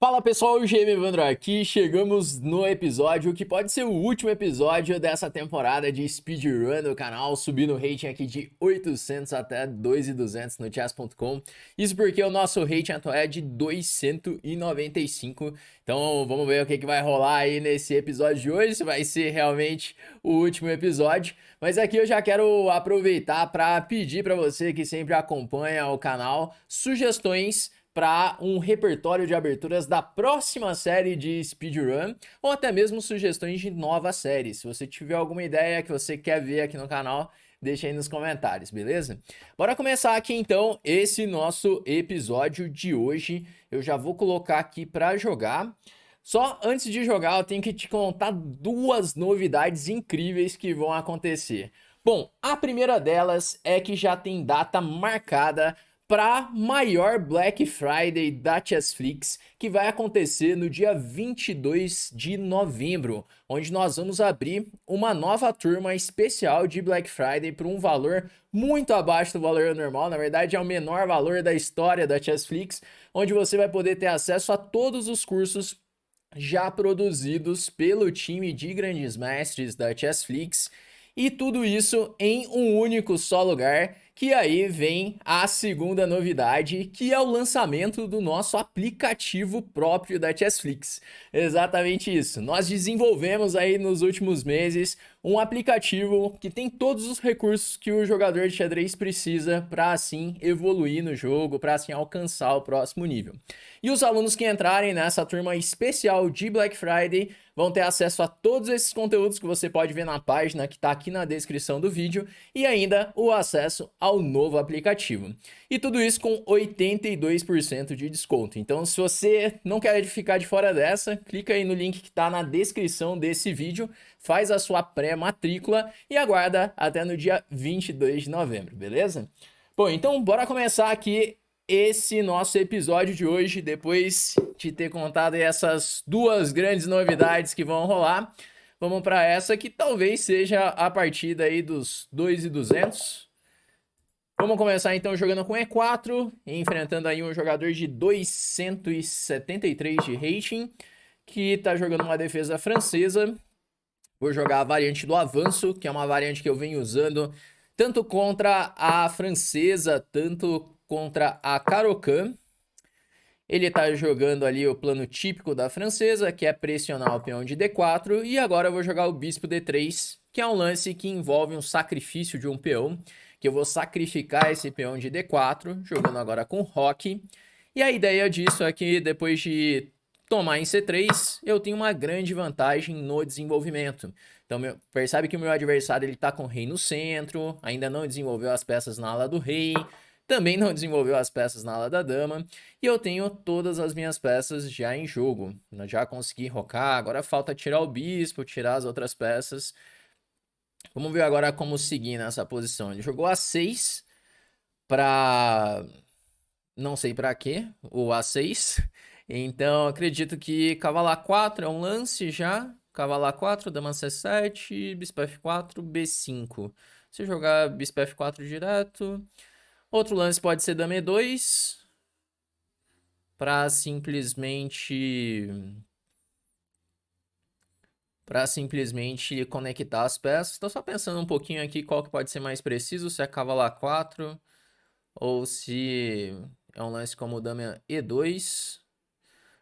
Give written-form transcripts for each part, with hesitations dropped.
Fala pessoal, o GM Evandro aqui, chegamos no episódio que pode ser o último episódio dessa temporada de speedrun do canal, subindo o rating aqui de 800 até 2.200 no chess.com. Isso porque o nosso rating atual é de 295, então vamos ver o que vai rolar aí nesse episódio de hoje, se vai ser realmente o último episódio. Mas aqui eu já quero aproveitar para pedir para você que sempre acompanha o canal sugestões para um repertório de aberturas da próxima série de speedrun ou até mesmo sugestões de novas séries. Se você tiver alguma ideia que você quer ver aqui no canal, deixa aí nos comentários, beleza? Bora começar aqui então esse nosso episódio de hoje. Eu já vou colocar aqui para jogar. Só antes de jogar, eu tenho que te contar duas novidades incríveis que vão acontecer. Bom, a primeira delas é que já tem data marcada para maior Black Friday da Chessflix, que vai acontecer no dia 22 de novembro, onde nós vamos abrir uma nova turma especial de Black Friday por um valor muito abaixo do valor normal. Na verdade, é o menor valor da história da Chessflix, onde você vai poder ter acesso a todos os cursos já produzidos pelo time de grandes mestres da Chessflix, e tudo isso em um único só lugar. Que aí vem a segunda novidade, que é o lançamento do nosso aplicativo próprio da Chessflix. Exatamente isso. Nós desenvolvemos aí nos últimos meses um aplicativo que tem todos os recursos que o jogador de xadrez precisa para assim evoluir no jogo, para assim alcançar o próximo nível. E os alunos que entrarem nessa turma especial de Black Friday vão ter acesso a todos esses conteúdos que você pode ver na página que está aqui na descrição do vídeo e ainda o acesso ao novo aplicativo. E tudo isso com 82% de desconto. Então, se você não quer ficar de fora dessa, clica aí no link que está na descrição desse vídeo, faz a sua pré-matrícula e aguarda até no dia 22 de novembro, beleza? Bom, então bora começar aqui esse nosso episódio de hoje, depois de ter contado essas duas grandes novidades que vão rolar. Vamos para essa que talvez seja a partida aí dos 2.200. Vamos começar então jogando com E4, enfrentando aí um jogador de 273 de rating, que está jogando uma defesa francesa. Vou jogar a variante do avanço, que é uma variante que eu venho usando tanto contra a francesa, tanto contra a Caro-Kann. Ele tá jogando ali o plano típico da francesa, que é pressionar o peão de D4. E agora eu vou jogar o bispo D3, que é um lance que envolve um sacrifício de um peão, que eu vou sacrificar esse peão de D4, jogando agora com roque. E a ideia disso é que depois de tomar em C3, eu tenho uma grande vantagem no desenvolvimento. Então, percebe que o meu adversário ele tá com o rei no centro, ainda não desenvolveu as peças na ala do rei, também não desenvolveu as peças na ala da dama, e eu tenho todas as minhas peças já em jogo. Eu já consegui rocar, agora falta tirar o bispo, tirar as outras peças. Vamos ver agora como seguir nessa posição. Ele jogou A6 para... não sei para quê, o A6. Então, acredito que cavalo A4 é um lance já. Cavalo A4, dama C7, bispo F4, B5. Se jogar bispo F4 direto... Outro lance pode ser dama E2, para simplesmente conectar as peças. Estou só pensando um pouquinho aqui qual que pode ser mais preciso, se é cavalo A4 ou se é um lance como dama E2.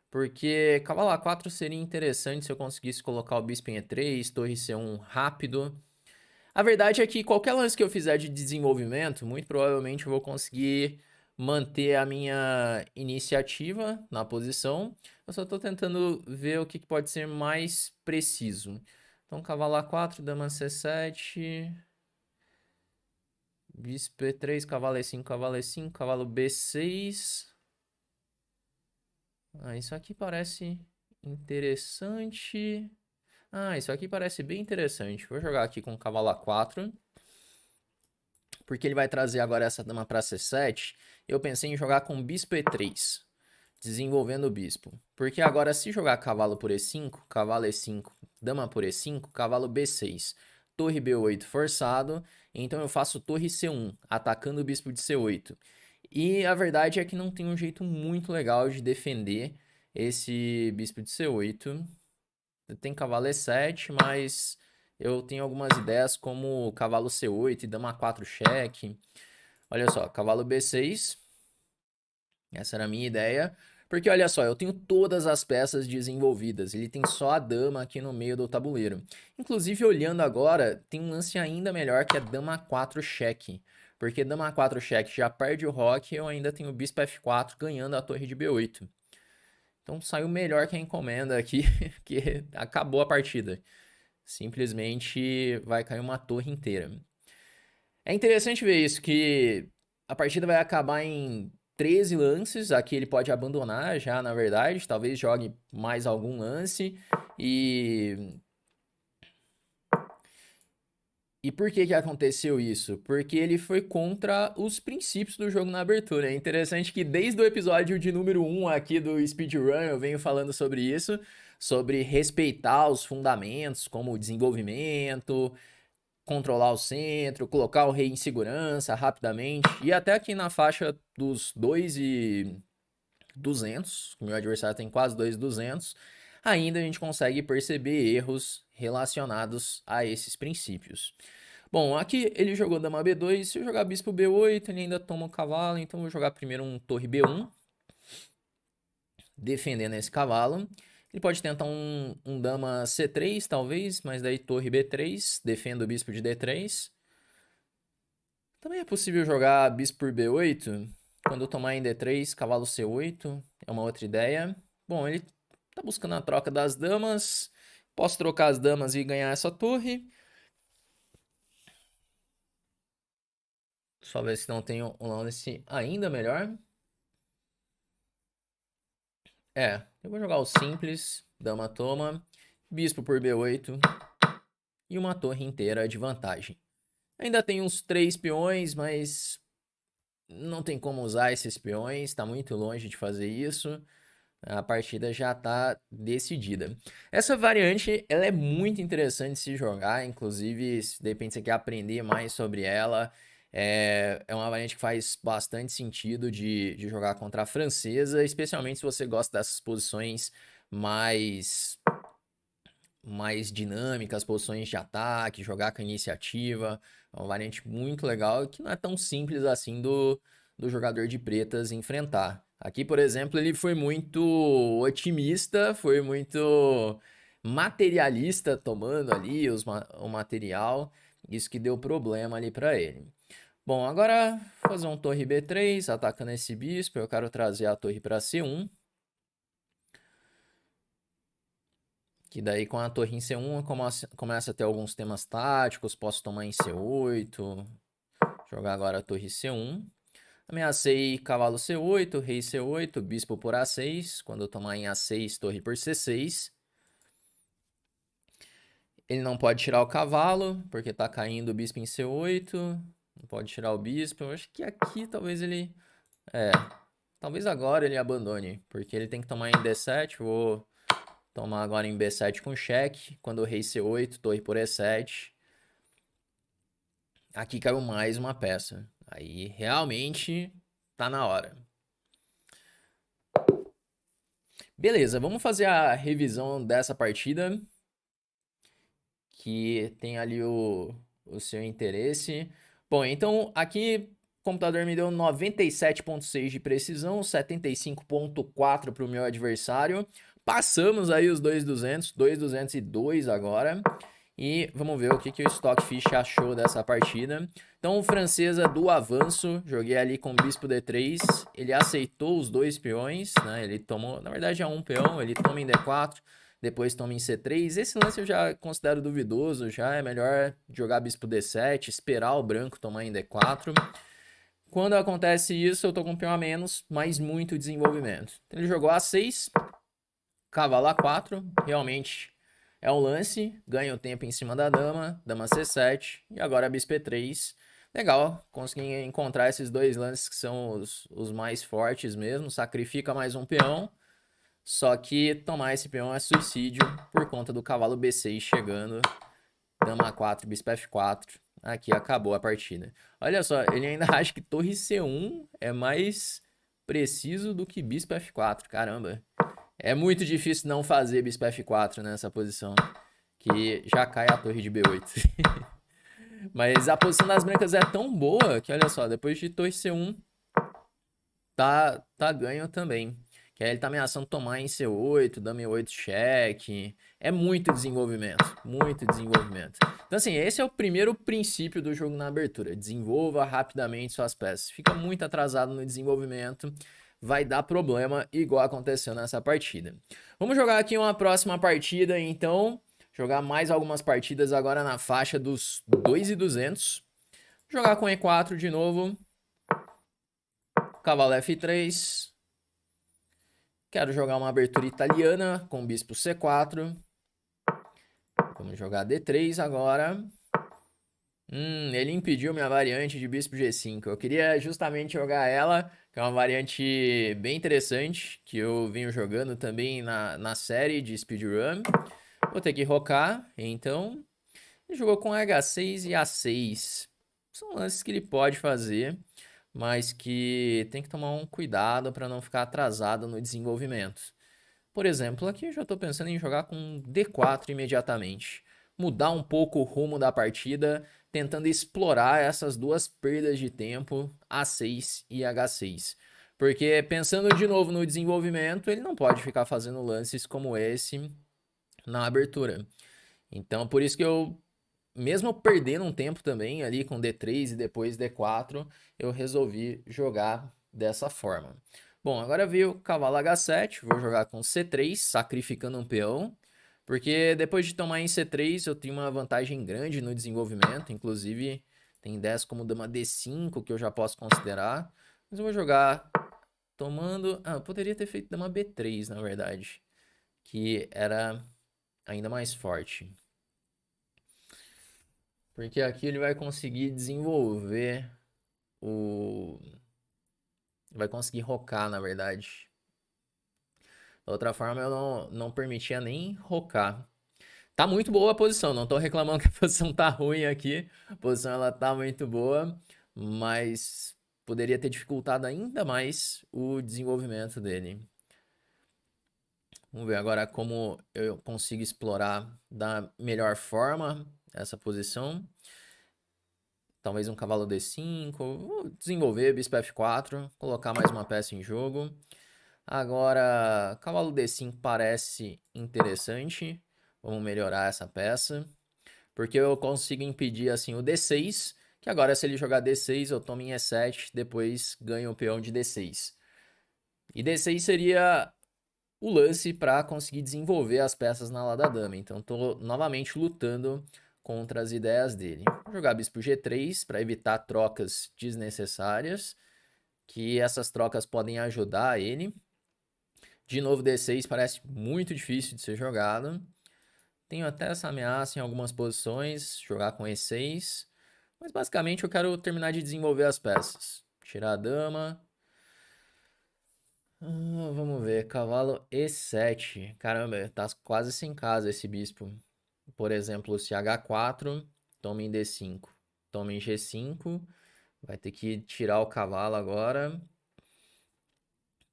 Porque cavalo A4 seria interessante se eu conseguisse colocar o bispo em E3, torre C1 rápido. A verdade é que qualquer lance que eu fizer de desenvolvimento, muito provavelmente eu vou conseguir manter a minha iniciativa na posição. Eu só estou tentando ver o que pode ser mais preciso. Então, cavalo A4, dama C7, bispo E3, cavalo E5, cavalo E5, cavalo B6. Isso aqui parece interessante. Isso aqui parece bem interessante. Vou jogar aqui com cavalo A4. Porque ele vai trazer agora essa dama para C7. Eu pensei em jogar com bispo E3. Desenvolvendo o bispo. Porque agora se jogar cavalo por E5, cavalo E5, dama por E5, cavalo B6, torre B8 forçado. Então eu faço torre C1, atacando o bispo de C8. E a verdade é que não tem um jeito muito legal de defender esse bispo de C8. Tem cavalo E7, mas eu tenho algumas ideias como cavalo C8 e dama 4 cheque. Olha só, cavalo B6. Essa era a minha ideia. Porque olha só, eu tenho todas as peças desenvolvidas. Ele tem só a dama aqui no meio do tabuleiro. Inclusive, olhando agora, tem um lance ainda melhor que é dama 4 cheque. Porque dama 4 cheque já perde o roque e eu ainda tenho bispo F4 ganhando a torre de B8. Então saiu melhor que a encomenda aqui, que acabou a partida. Simplesmente vai cair uma torre inteira. É interessante ver isso, que a partida vai acabar em 13 lances. Aqui ele pode abandonar já, na verdade. Talvez jogue mais algum lance. E por que que aconteceu isso? Porque ele foi contra os princípios do jogo na abertura. É interessante que desde o episódio de número 1 aqui do Speedrun eu venho falando sobre isso, sobre respeitar os fundamentos, como o desenvolvimento, controlar o centro, colocar o rei em segurança rapidamente. E até aqui na faixa dos 2.200, o meu adversário tem quase 2.200, ainda a gente consegue perceber erros relacionados a esses princípios. Bom, aqui ele jogou dama B2, se eu jogar bispo B8, ele ainda toma o cavalo, então eu vou jogar primeiro um torre B1, defendendo esse cavalo. Ele pode tentar um dama C3, talvez, mas daí torre B3, defendo o bispo de D3. Também é possível jogar bispo por B8, quando eu tomar em D3, cavalo C8, é uma outra ideia. Bom, ele tá buscando a troca das damas, posso trocar as damas e ganhar essa torre. Só ver se não tem um lance ainda melhor. Eu vou jogar o simples, dama toma, bispo por B8 e uma torre inteira de vantagem. Ainda tem uns 3 peões, mas não tem como usar esses peões, está muito longe de fazer isso. A partida já está decidida. Essa variante ela é muito interessante de se jogar, inclusive, se de repente você quer aprender mais sobre ela, é uma variante que faz bastante sentido de jogar contra a francesa, especialmente se você gosta dessas posições mais, mais dinâmicas, posições de ataque, jogar com iniciativa. É uma variante muito legal e que não é tão simples assim do jogador de pretas enfrentar. Aqui, por exemplo, ele foi muito otimista, foi muito materialista tomando ali o material, isso que deu problema ali para ele. Bom, agora fazer um torre B3, atacando esse bispo, eu quero trazer a torre para C1. Que daí com a torre em C1 começa a ter alguns temas táticos, posso tomar em C8, jogar agora a torre C1. Ameacei cavalo C8, rei C8, bispo por A6. Quando eu tomar em A6, torre por C6. Ele não pode tirar o cavalo, porque tá caindo o bispo em C8. Não pode tirar o bispo. Eu acho que aqui talvez ele... talvez agora ele abandone, porque ele tem que tomar em D7. Vou tomar agora em B7 com cheque. Quando o rei C8, torre por E7. Aqui caiu mais uma peça. Aí realmente tá na hora. Beleza, vamos fazer a revisão dessa partida. Que tem ali o seu interesse. Bom, então aqui o computador me deu 97,6 de precisão, 75,4 para o meu adversário. Passamos aí os 2.200, 2.202 agora. E vamos ver o que o Stockfish achou dessa partida. Então, francesa do avanço, joguei ali com bispo D3, ele aceitou os 2 peões, né? Ele tomou, na verdade é um peão, ele toma em D4, depois toma em C3. Esse lance eu já considero duvidoso, já é melhor jogar bispo D7, esperar o branco tomar em D4. Quando acontece isso, eu tô com um peão a menos, mas muito desenvolvimento. Então, ele jogou A6, cavalo A4, realmente é um lance, ganha o tempo em cima da dama, dama C7 e agora bispo E3. Legal, consegui encontrar esses dois lances que são os mais fortes mesmo, sacrifica mais um peão, só que tomar esse peão é suicídio por conta do cavalo B6 chegando, dama A4, bispo F4, aqui acabou a partida. Olha só, ele ainda acha que torre C1 é mais preciso do que bispo F4, caramba. É muito difícil não fazer bispo F4 nessa posição, que já cai a torre de B8. Mas a posição das brancas é tão boa que, olha só, depois de torre C1, tá ganho também. Que aí ele tá ameaçando tomar em C8, dama E8 cheque. É muito desenvolvimento, muito desenvolvimento. Então assim, esse é o primeiro princípio do jogo na abertura. Desenvolva rapidamente suas peças. Fica muito atrasado no desenvolvimento, vai dar problema igual aconteceu nessa partida. Vamos jogar aqui uma próxima partida, então. Jogar mais algumas partidas agora na faixa dos 2.200. Jogar com E4 de novo. Cavalo F3. Quero jogar uma abertura italiana com bispo C4. Vamos jogar D3 agora. Ele impediu minha variante de bispo G5. Eu queria justamente jogar ela, que é uma variante bem interessante, que eu venho jogando também na série de speedrun. Vou ter que rocar, então. Ele jogou com H6 e A6. São lances que ele pode fazer, mas que tem que tomar um cuidado para não ficar atrasado no desenvolvimento. Por exemplo, aqui eu já estou pensando em jogar com D4 imediatamente. Mudar um pouco o rumo da partida, tentando explorar essas duas perdas de tempo, A6 e H6. Porque pensando de novo no desenvolvimento, ele não pode ficar fazendo lances como esse na abertura. Então, por isso que eu, mesmo perdendo um tempo também ali com D3 e depois D4, eu resolvi jogar dessa forma. Bom, agora veio o cavalo H7, vou jogar com C3, sacrificando um peão, porque depois de tomar em C3 eu tenho uma vantagem grande no desenvolvimento, inclusive tem 10 como dama D5 que eu já posso considerar, mas eu vou jogar tomando... eu poderia ter feito dama B3 na verdade, que era ainda mais forte. Porque aqui ele vai conseguir desenvolver o... Vai conseguir rocar, na verdade. Da outra forma, eu não permitia nem rocar. Tá muito boa a posição, não tô reclamando que a posição tá ruim aqui. A posição ela tá muito boa, mas poderia ter dificultado ainda mais o desenvolvimento dele. Vamos ver agora como eu consigo explorar da melhor forma essa posição. Talvez um cavalo D5, vou desenvolver bispo F4, colocar mais uma peça em jogo. Agora, cavalo D5 parece interessante. Vamos melhorar essa peça. Porque eu consigo impedir assim o D6, que agora se ele jogar D6 eu tomo em E7, depois ganho o peão de D6. E D6 seria o lance para conseguir desenvolver as peças na ala da dama. Então estou novamente lutando contra as ideias dele. Vou jogar bispo G3 para evitar trocas desnecessárias, que essas trocas podem ajudar ele. De novo D6 parece muito difícil de ser jogado. Tenho até essa ameaça em algumas posições, jogar com E6. Mas basicamente eu quero terminar de desenvolver as peças. Tirar a dama. Vamos ver, cavalo E7. Caramba, tá quase sem casa esse bispo. Por exemplo, se H4, toma em D5, toma em G5. Vai ter que tirar o cavalo agora.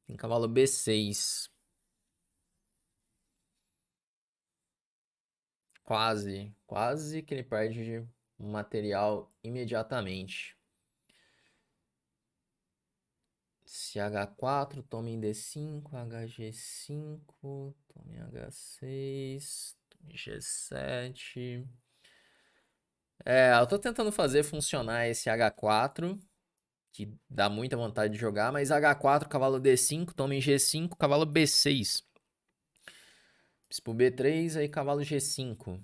Tem cavalo B6. Quase que ele perde material imediatamente. Se H4, toma em D5, HG5, toma em H6, toma em G7. Eu tô tentando fazer funcionar esse H4, que dá muita vontade de jogar, mas H4, cavalo D5, toma em G5, cavalo B6. Bispo B3, aí cavalo G5.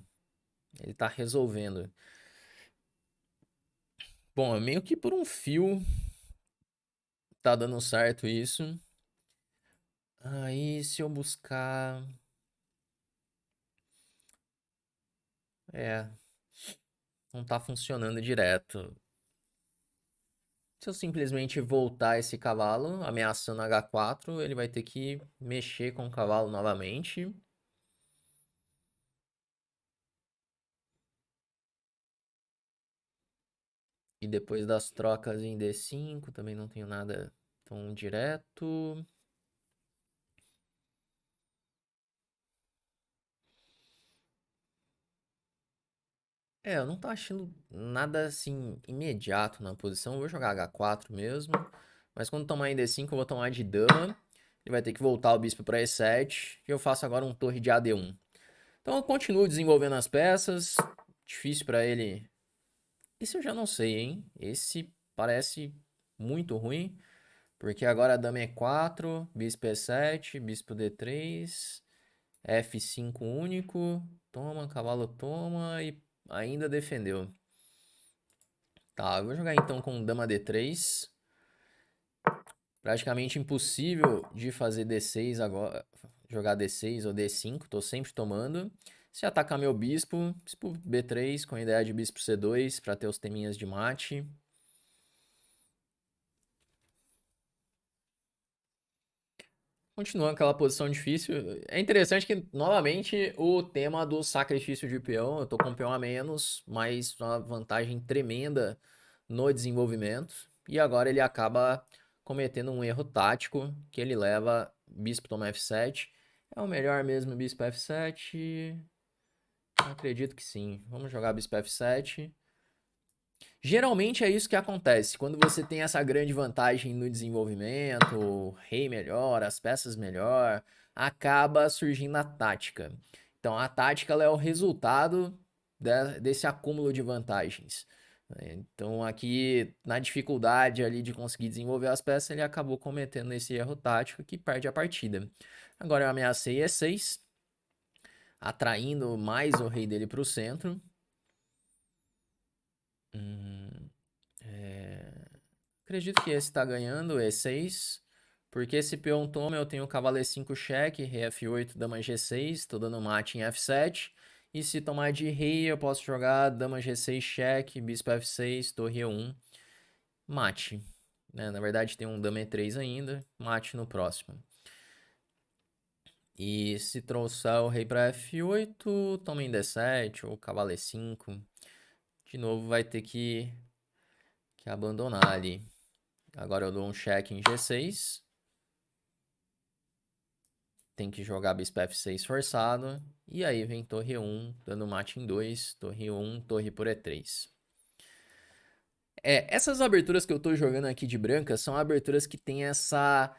Ele tá resolvendo. Bom, é meio que por um fio tá dando certo isso. Aí, se eu buscar... Não tá funcionando direto. Se eu simplesmente voltar esse cavalo, ameaçando H4, ele vai ter que mexer com o cavalo novamente. E depois das trocas em D5, também não tenho nada tão direto. Eu não tô achando nada assim imediato na posição. Eu vou jogar H4 mesmo. Mas quando tomar em D5, eu vou tomar de dama. Ele vai ter que voltar o bispo para E7. E eu faço agora um torre de AD1. Então eu continuo desenvolvendo as peças. Difícil para ele. Esse eu já não sei, hein? Esse parece muito ruim. Porque agora a dama E4, bispo E7, bispo D3, F5 único. Toma, cavalo toma e ainda defendeu. Tá, eu vou jogar então com dama D3. Praticamente impossível de fazer D6 agora. Jogar D6 ou D5, tô sempre tomando. Se atacar meu bispo, bispo B3 com a ideia de bispo C2 para ter os teminhas de mate. Continua aquela posição difícil. É interessante que, novamente, o tema do sacrifício de peão, eu tô com peão a menos, mas uma vantagem tremenda no desenvolvimento. E agora ele acaba cometendo um erro tático, que ele leva bispo toma F7. É o melhor mesmo bispo F7? Acredito que sim. Vamos jogar bispo F7. Geralmente é isso que acontece. Quando você tem essa grande vantagem no desenvolvimento, o rei melhor, as peças melhor, acaba surgindo a tática. Então a tática ela é o resultado desse acúmulo de vantagens. Então aqui na dificuldade ali de conseguir desenvolver as peças, ele acabou cometendo esse erro tático que perde a partida. Agora eu ameacei E6, atraindo mais o rei dele para o centro. Acredito que esse tá ganhando, E6. Porque esse peão toma, eu tenho o cavalo E5 cheque, rei F8, dama G6, tô dando mate em F7. E se tomar de rei, eu posso jogar dama G6 cheque, bispo F6, torre E1, mate. Na verdade tem um dama E3 ainda, mate no próximo. E se trouxer o rei para F8, toma em D7 ou cavalo E5. De novo vai ter que abandonar ali. Agora eu dou um cheque em G6. Tem que jogar bispo F6 forçado. E aí vem torre 1, dando mate em 2. Torre 1, torre por E3. Essas aberturas que eu tô jogando aqui de branca são aberturas que tem essa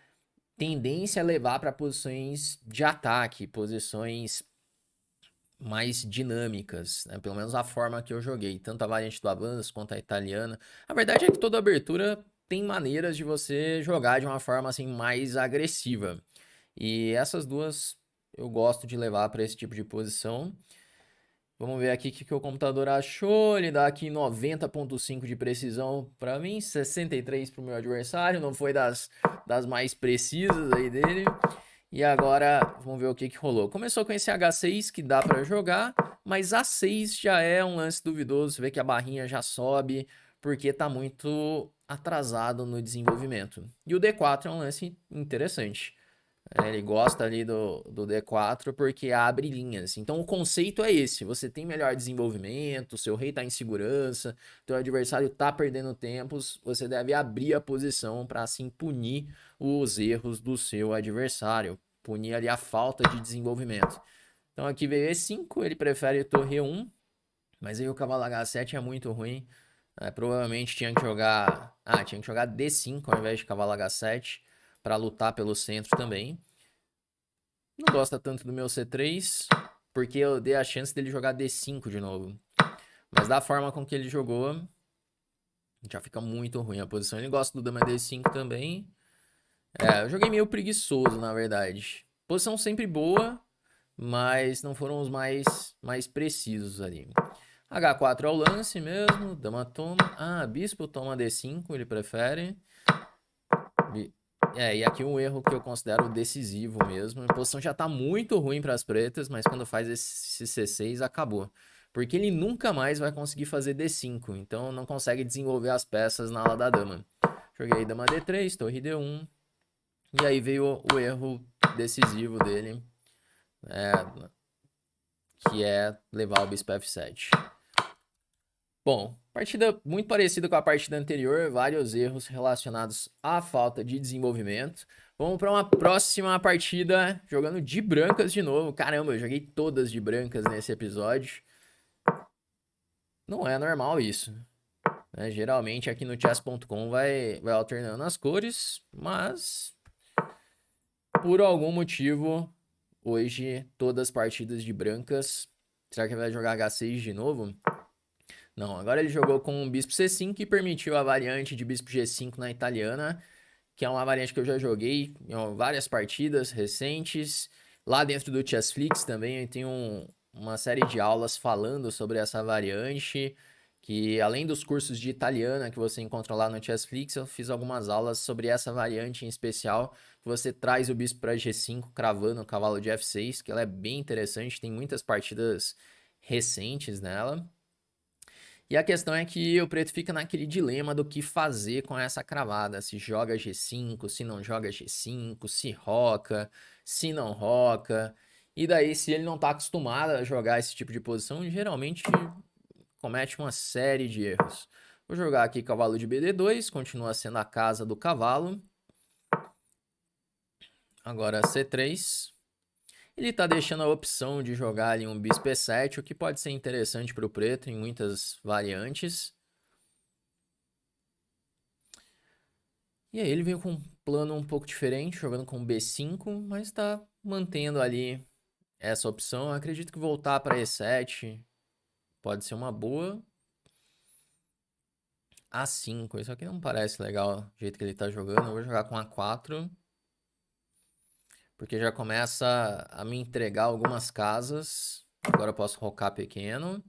tendência a levar para posições de ataque, posições mais dinâmicas, né? Pelo menos a forma que eu joguei, tanto a variante do Avanço quanto a italiana. A verdade é que toda abertura tem maneiras de você jogar de uma forma assim mais agressiva. E essas duas eu gosto de levar para esse tipo de posição. Vamos ver aqui o que o computador achou. Ele dá aqui 90,5 de precisão para mim, 63 para o meu adversário. Não foi das mais precisas aí dele. E agora, vamos ver o que rolou. Começou com esse H6 que dá para jogar, mas A6 já é um lance duvidoso. Você vê que a barrinha já sobe, porque tá muito atrasado no desenvolvimento. E o D4 é um lance interessante. Ele gosta ali do D4 porque abre linhas. Então o conceito é esse: você tem melhor desenvolvimento, seu rei está em segurança, teu adversário está perdendo tempos, você deve abrir a posição para assim punir os erros do seu adversário, punir ali a falta de desenvolvimento. Então aqui veio E5, ele prefere torre 1, mas aí o cavalo H7 é muito ruim. Provavelmente tinha que jogar, tinha que jogar D5 ao invés de cavalo H7 para lutar pelo centro também. Não gosta tanto do meu C3, porque eu dei a chance dele jogar D5 de novo. Mas da forma com que ele jogou, já fica muito ruim a posição. Ele gosta do dama D5 também. Eu joguei meio preguiçoso, na verdade. Posição sempre boa, mas não foram os mais precisos ali. H4 é o lance mesmo, dama toma. Bispo toma D5, ele prefere. E aqui um erro que eu considero decisivo mesmo. A posição já tá muito ruim para as pretas, mas quando faz esse C6 acabou. Porque ele nunca mais vai conseguir fazer D5, então não consegue desenvolver as peças na ala da dama. Joguei dama D3, torre D1, e aí veio o erro decisivo dele, que é levar o bispo F7. Bom, partida muito parecida com a partida anterior, vários erros relacionados à falta de desenvolvimento. Vamos para uma próxima partida jogando de brancas de novo. Caramba, eu joguei todas de brancas nesse episódio. não é normal isso, né? Geralmente aqui no chess.com vai alternando as cores, mas por algum motivo, hoje todas as partidas de brancas. Será que ele vai jogar H6 de novo? Não, agora ele jogou com o bispo C5 e permitiu a variante de bispo G5 na italiana, que é uma variante que eu já joguei em várias partidas recentes. Lá dentro do Chessflix também eu tenho uma série de aulas falando sobre essa variante, que além dos cursos de italiana que você encontra lá no Chessflix, eu fiz algumas aulas sobre essa variante em especial, que você traz o bispo para G5 cravando o cavalo de F6, que ela é bem interessante, tem muitas partidas recentes nela. E a questão é que o preto fica naquele dilema do que fazer com essa cravada. Se joga G5, se não joga G5, se roca, se não roca. E daí, se ele não tá acostumado a jogar esse tipo de posição, geralmente comete uma série de erros. Vou jogar aqui cavalo de BD2, continua sendo a casa do cavalo. Agora C3. Ele tá deixando a opção de jogar ali um bispo E7, o que pode ser interessante para o preto em muitas variantes. E aí ele veio com um plano um pouco diferente, jogando com B5, mas tá mantendo ali essa opção. Eu acredito que voltar para E7 pode ser uma boa. A5, isso aqui não parece legal do jeito que ele tá jogando. Eu vou jogar com A4, porque já começa a me entregar algumas casas. Agora eu posso rocar pequeno.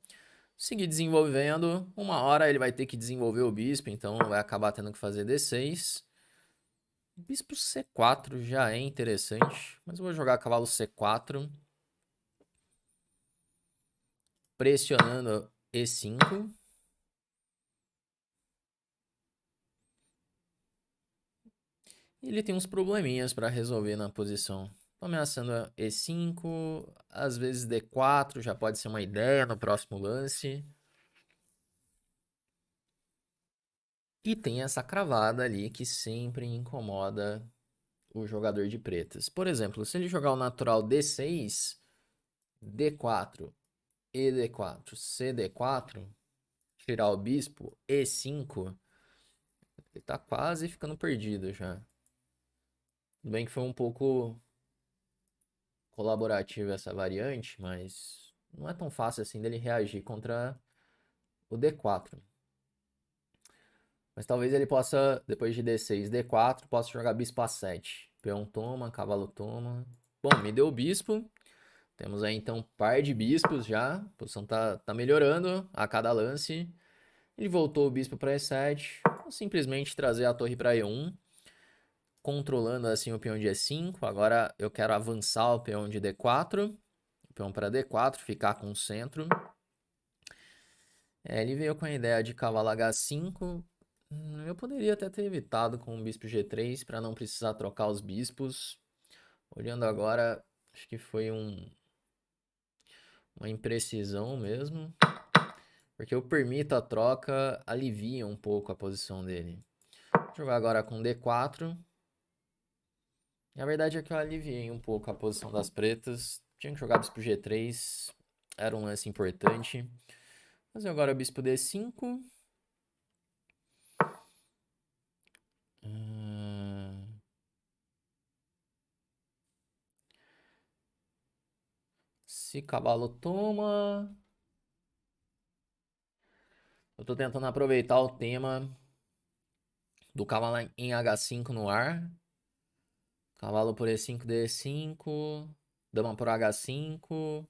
Seguir desenvolvendo. Uma hora ele vai ter que desenvolver o bispo, então vai acabar tendo que fazer D6. Bispo C4 já é interessante, mas eu vou jogar cavalo C4. Pressionando E5. Ele tem uns probleminhas para resolver na posição. Tô ameaçando E5, às vezes D4 já pode ser uma ideia no próximo lance. E tem essa cravada ali que sempre incomoda o jogador de pretas. Por exemplo, se ele jogar o natural D6, D4, ED4, CD4, tirar o bispo, E5, ele tá quase ficando perdido já. Tudo bem que foi um pouco colaborativa essa variante, mas não é tão fácil assim dele reagir contra o D4. Mas talvez ele possa, depois de D6, D4, possa jogar bispo A7. Peão toma, cavalo toma. Bom, me deu o bispo. Temos aí então par de bispos já. A posição tá melhorando a cada lance. Ele voltou o bispo para E7. Vou simplesmente trazer a torre para E1. Controlando assim o peão de E5. Agora eu quero avançar o peão de D4. Peão para D4, ficar com o centro. Ele veio com a ideia de cavalo H5. Eu poderia até ter evitado com o bispo G3 para não precisar trocar os bispos. Olhando agora, acho que foi uma imprecisão mesmo. Porque eu permito a troca, alivia um pouco a posição dele. Vou jogar agora com D4. E a verdade é que eu aliviei um pouco a posição das pretas. Tinha que jogar bispo G3, era um lance importante. Fazer agora bispo D5. Se cavalo toma. Eu tô tentando aproveitar o tema do cavalo em H5 no ar. Cavalo por E5, D5. Dama por H5.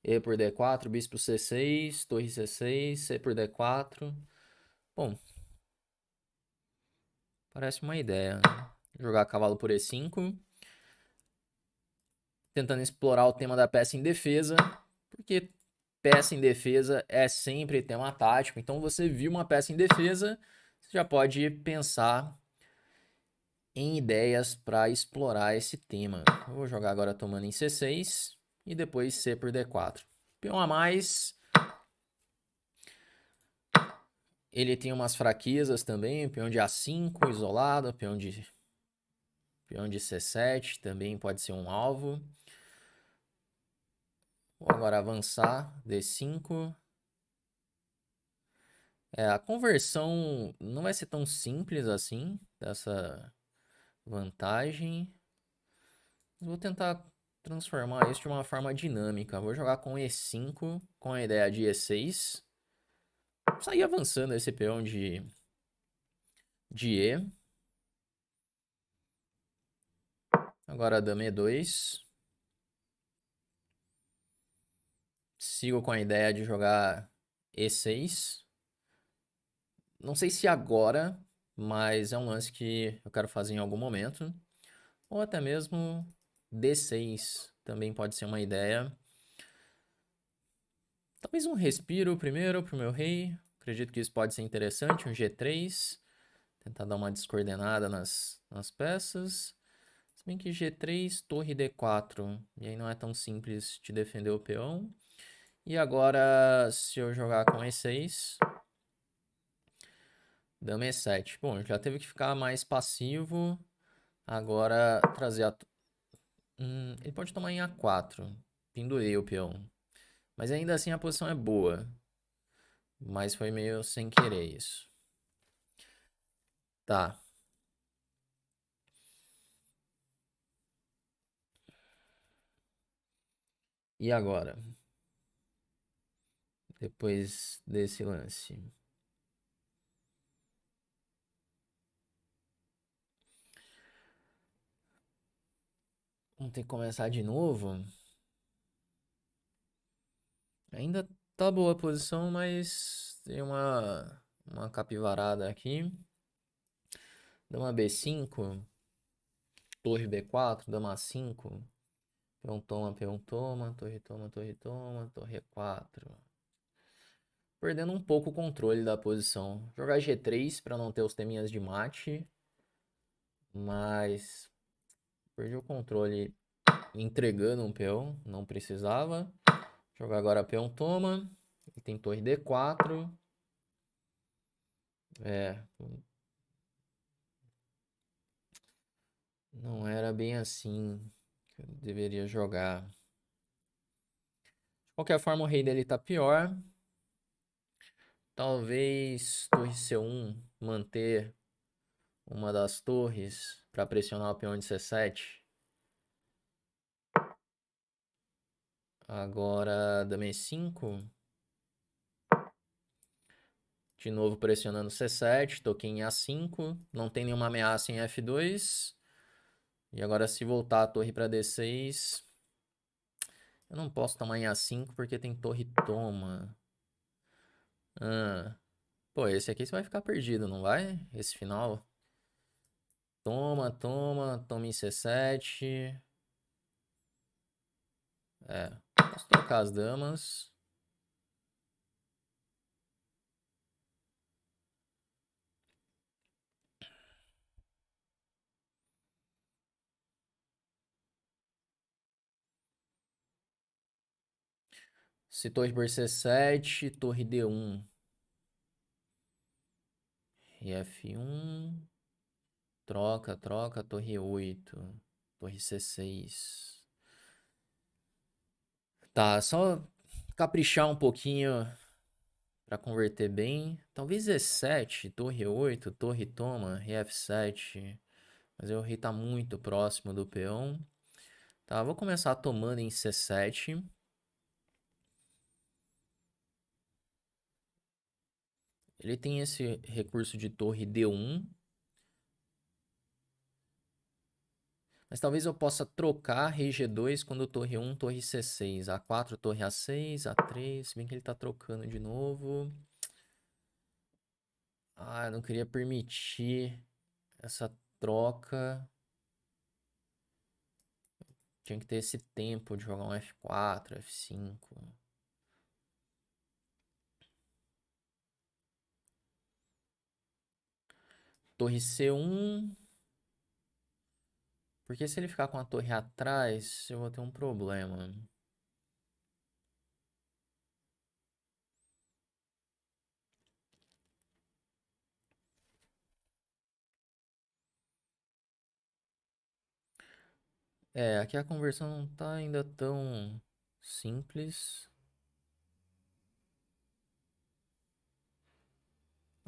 E por D4, bispo C6, torre C6, C por D4. Bom, parece uma ideia, né? Jogar cavalo por E5. Tentando explorar o tema da peça em defesa. Porque peça em defesa é sempre tema tático. Então você viu uma peça em defesa, você já pode pensar em ideias para explorar esse tema. Eu vou jogar agora tomando em C6 e depois C por D4. Peão a mais. Ele tem umas fraquezas também, peão de A5 isolado, peão de C7 também pode ser um alvo. Vou agora avançar, D5. A conversão não vai ser tão simples assim, dessa vantagem. Vou tentar transformar isso de uma forma dinâmica. Vou jogar com E5, com a ideia de E6. Sair avançando esse peão de E. Agora dama E2. Sigo com a ideia de jogar E6. Não sei se agora, mas é um lance que eu quero fazer em algum momento. Ou até mesmo D6 também pode ser uma ideia. Talvez um respiro primeiro pro meu rei. Acredito que isso pode ser interessante. Um G3. Tentar dar uma descoordenada nas peças. Se bem que G3, torre D4. E aí não é tão simples de defender o peão. E agora, se eu jogar com E6, dama E7. Bom, já teve que ficar mais passivo. Agora, trazer a... ele pode tomar em A4. Pendurei o peão. Mas ainda assim a posição é boa. Mas foi meio sem querer isso. Tá. E agora? Depois desse lance. Vamos ter que começar de novo. Ainda tá boa a posição, mas tem uma capivarada aqui. Dama B5. Torre B4. Dama A5. Peão toma. Torre toma, torre toma. Torre E4. Perdendo um pouco o controle da posição. Jogar G3 para não ter os teminhas de mate. Mas perdi o controle entregando um peão. Não precisava. Jogar agora peão toma. E tem torre D4. Não era bem assim que eu deveria jogar. De qualquer forma, o rei dele tá pior. Talvez torre C1 manter uma das torres para pressionar o peão de C7. Agora dama E5. De novo pressionando C7. Toquei em A5. Não tem nenhuma ameaça em F2. E agora se voltar a torre para D6. Eu não posso tomar em A5 porque tem torre toma. Pô, esse aqui você vai ficar perdido, não vai? Esse final. Toma, toma, toma em C7. Posso trocar as damas. Se torre por C7, torre D1. E F1. Troca, troca, torre E8. Torre C6. Tá, só caprichar um pouquinho pra converter bem. Talvez E7, torre E8, torre toma, e F7. Mas o rei tá muito próximo do peão. Tá, vou começar tomando em C7. Ele tem esse recurso de torre D1. Mas talvez eu possa trocar rei G2 quando torre 1, torre C6. A4, torre A6, A3. Se bem que ele tá trocando de novo. Ah, eu não queria permitir essa troca. Tinha que ter esse tempo de jogar um F4, F5. Torre C1. Porque se ele ficar com a torre atrás, eu vou ter um problema. Aqui a conversão não tá ainda tão simples.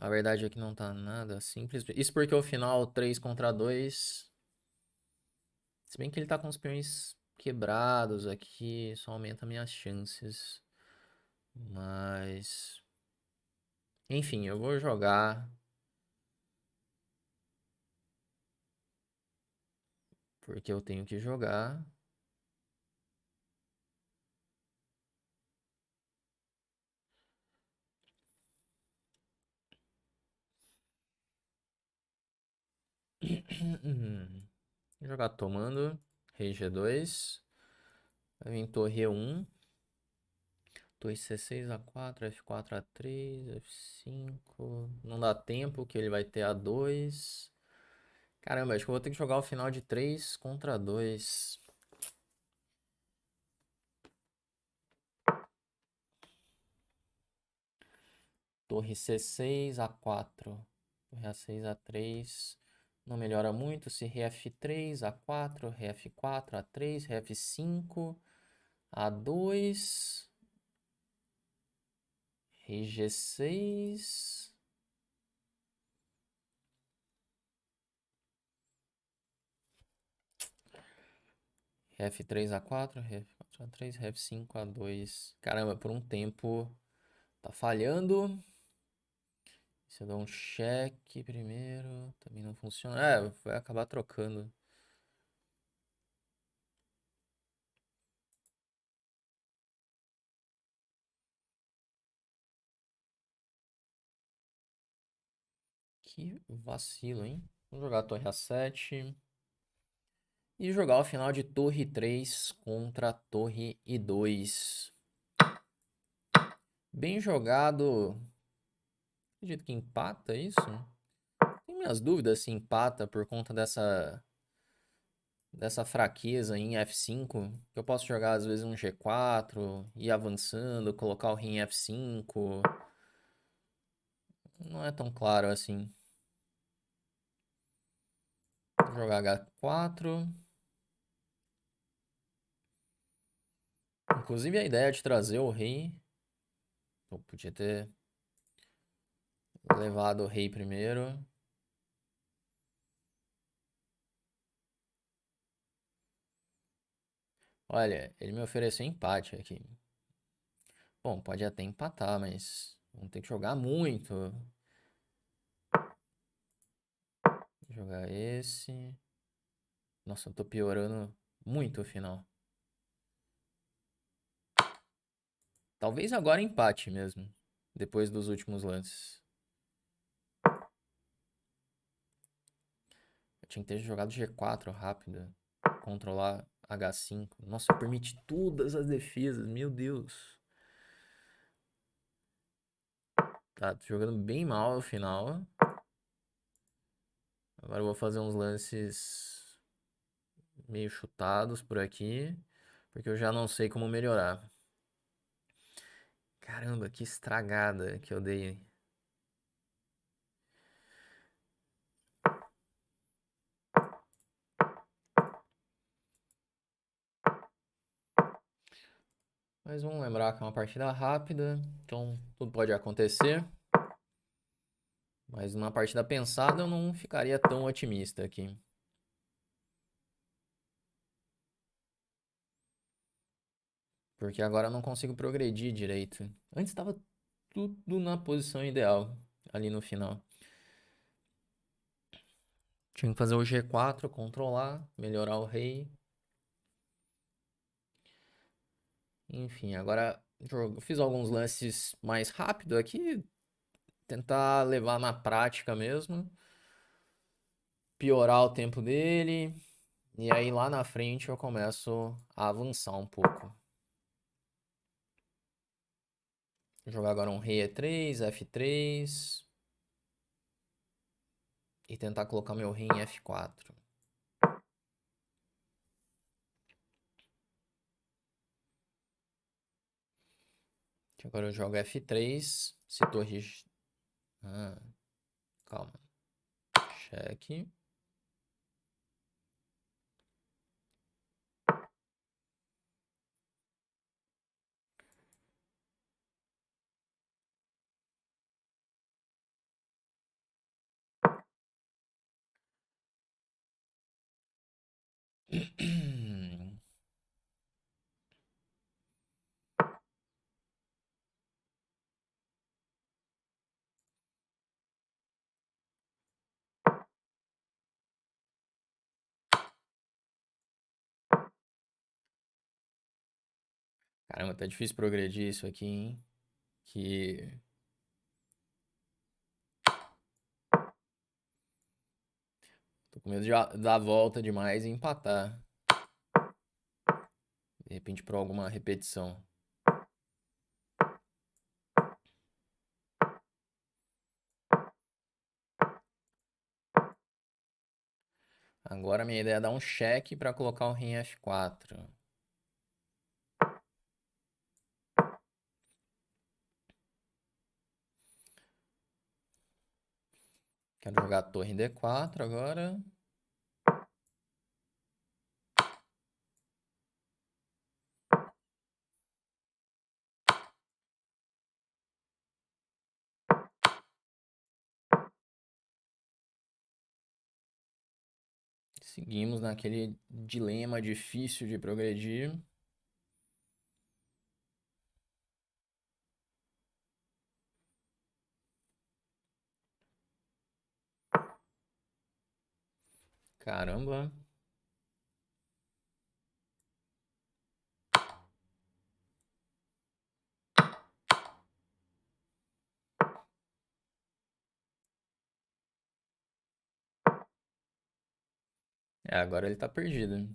A verdade é que não tá nada simples. Isso porque o final 3 contra 2. Se bem que ele tá com os peões quebrados aqui, só aumenta minhas chances. Mas. Enfim, eu vou jogar. Porque eu tenho que jogar. Vou jogar tomando. Rei G2. Vai vir torre E1. Torre C6, A4, F4, A3, F5. Não dá tempo que ele vai ter A2. Caramba, acho que eu vou ter que jogar o final de 3 contra 2. Torre C6, A4. Torre A6, A3. Não melhora muito. Se rei F3, A4, rei F4, A3, rei F5, A2, rei G6. Rei F3, A4, rei F4, A3, rei F5, A2. Caramba, por um tempo tá falhando. Se eu dou um cheque primeiro, também não funciona. É, vai acabar trocando. Que vacilo, hein? Vamos jogar a torre A7. E jogar o final de torre 3 contra torre I2. Bem jogado. Acredito que empata isso? Tenho minhas dúvidas se empata por conta dessa fraqueza em F5. Que eu posso jogar às vezes um G4, ir avançando, colocar o rei em F5. Não é tão claro assim. Vou jogar H4. Inclusive a ideia de trazer o rei. Eu podia ter levado o rei primeiro. Olha, ele me ofereceu empate aqui. Bom, pode até empatar, mas vamos ter que jogar muito. Vou jogar esse. Nossa, eu tô piorando muito o final. Talvez agora empate mesmo. Depois dos últimos lances. Eu tinha que ter jogado G4 rápido. Controlar H5. Nossa, eu permiti todas as defesas. Meu Deus. Tá, tô jogando bem mal no final. Agora eu vou fazer uns lances meio chutados por aqui. Porque eu já não sei como melhorar. Caramba, que estragada que eu dei. Mas vamos lembrar que é uma partida rápida, então tudo pode acontecer. Mas numa partida pensada eu não ficaria tão otimista aqui. Porque agora eu não consigo progredir direito. Antes estava tudo na posição ideal, ali no final. Tinha que fazer o G4, controlar, melhorar o rei. Enfim, agora fiz alguns lances mais rápido aqui. Tentar levar na prática mesmo. Piorar o tempo dele. E aí lá na frente eu começo a avançar um pouco. Vou jogar agora um rei E3, F3. E tentar colocar meu rei em F4. Agora eu jogo F3. Se torre... Ah, calma. Cheque. Caramba, tá difícil progredir isso aqui, hein? Que... Tô com medo de dar a volta demais e empatar. De repente por alguma repetição. Agora minha ideia é dar um cheque para colocar o rei em F4. Quero jogar a torre em D4 agora. Seguimos naquele dilema difícil de progredir. Caramba. É, agora ele tá perdido.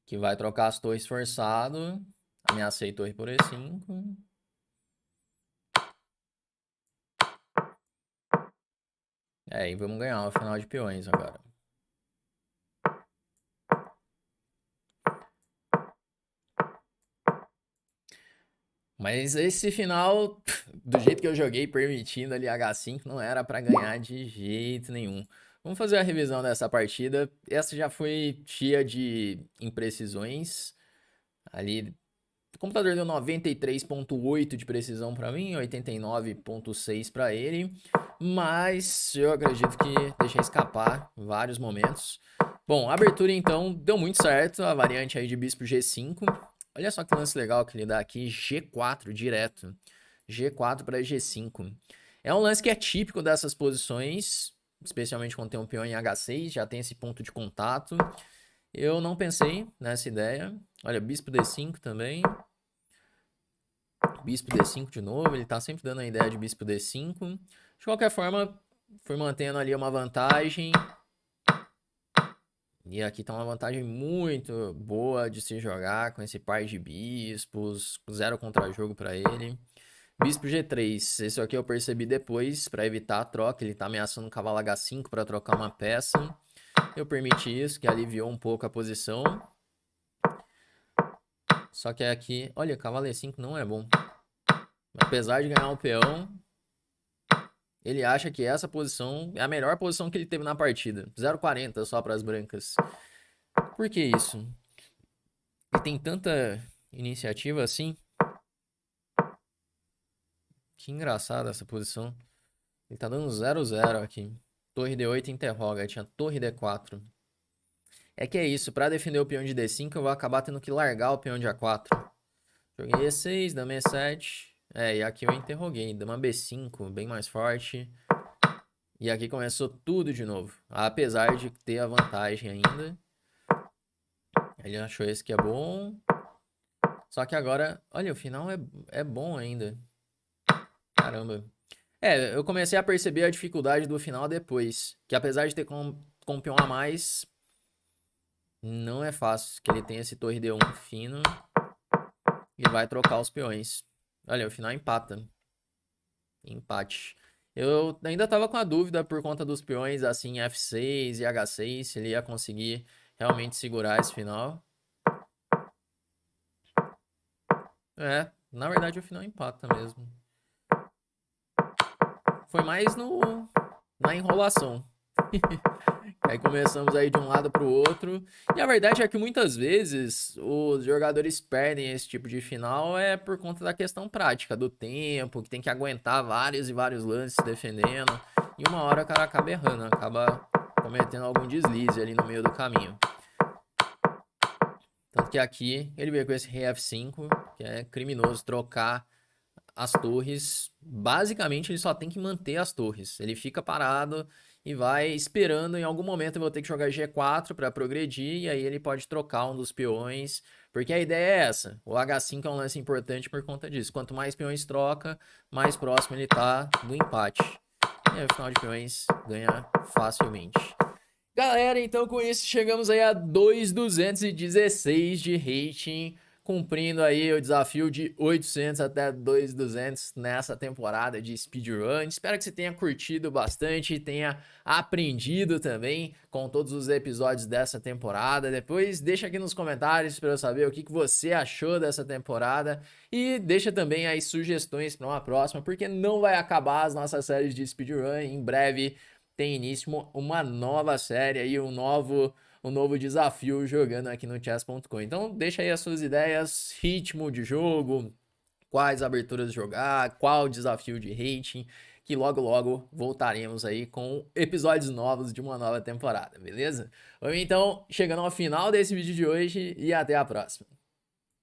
Que vai trocar as torres forçado. Ameacei torre por E5. É, e vamos ganhar o final de peões agora. Mas esse final, do jeito que eu joguei, permitindo ali H5, não era pra ganhar de jeito nenhum. Vamos fazer a revisão dessa partida. Essa já foi cheia de imprecisões. Ali, o computador deu 93,8 de precisão pra mim, 89,6 pra ele. Mas eu acredito que deixei escapar vários momentos. Bom, a abertura então deu muito certo, a variante aí de bispo G5. Olha só que lance legal que ele dá aqui, G4 direto. G4 para G5. É um lance que é típico dessas posições, especialmente quando tem um peão em H6, já tem esse ponto de contato. Eu não pensei nessa ideia. Olha, bispo D5 também. Bispo D5 de novo, ele tá sempre dando a ideia de bispo D5. De qualquer forma, fui mantendo ali uma vantagem. E aqui tá uma vantagem muito boa de se jogar com esse par de bispos, zero contra-jogo pra ele. Bispo G3, esse aqui eu percebi depois, pra evitar a troca, ele tá ameaçando o cavalo H5 pra trocar uma peça. Eu permiti isso, que aliviou um pouco a posição. Só que aqui, olha, cavalo E5 não é bom. Apesar de ganhar o peão, ele acha que essa posição é a melhor posição que ele teve na partida. 0,40 só para as brancas. Por que isso? Ele tem tanta iniciativa assim. Que engraçado essa posição. Ele tá dando 0-0 aqui. Torre D8 interroga. Tinha torre D4. É que é isso. Para defender o peão de D5, eu vou acabar tendo que largar o peão de A4. Joguei E6, dama E7. É, e aqui eu interroguei. Dama B5, bem mais forte. E aqui começou tudo de novo. Apesar de ter a vantagem ainda. Ele achou esse que é bom. Só que agora, olha, o final é bom ainda. Caramba. É, eu comecei a perceber a dificuldade do final depois. Que apesar de ter com um peão a mais, não é fácil. Que ele tem esse torre D1 fino. E vai trocar os peões. Olha, o final empata. Empate. Eu ainda tava com a dúvida por conta dos peões assim F6 e H6. Se ele ia conseguir realmente segurar esse final. É, na verdade o final empata mesmo. Foi mais na enrolação. Aí começamos aí de um lado para o outro. E a verdade é que muitas vezes os jogadores perdem esse tipo de final é por conta da questão prática, do tempo, que tem que aguentar vários e vários lances defendendo. E uma hora o cara acaba errando, acaba cometendo algum deslize ali no meio do caminho. Tanto que aqui ele veio com esse rei F5, que é criminoso trocar as torres. Basicamente ele só tem que manter as torres. Ele fica parado e vai esperando. Em algum momento eu vou ter que jogar G4 para progredir, e aí ele pode trocar um dos peões, porque a ideia é essa. O H5 é um lance importante por conta disso. Quanto mais peões troca, mais próximo ele tá do empate. E aí o final de peões ganha facilmente. Galera, então com isso chegamos aí a 2.216 de rating, cumprindo aí o desafio de 800 até 2.200 nessa temporada de speedrun. Espero que você tenha curtido bastante, tenha aprendido também com todos os episódios dessa temporada. Depois deixa aqui nos comentários para eu saber o que você achou dessa temporada e deixa também aí sugestões para uma próxima, porque não vai acabar as nossas séries de speedrun. Em breve tem início uma nova série aí, um novo desafio jogando aqui no chess.com. Então deixa aí as suas ideias, ritmo de jogo, quais aberturas jogar, qual desafio de rating, que logo logo voltaremos aí com episódios novos de uma nova temporada, beleza? Vamos então chegando ao final desse vídeo de hoje e até a próxima.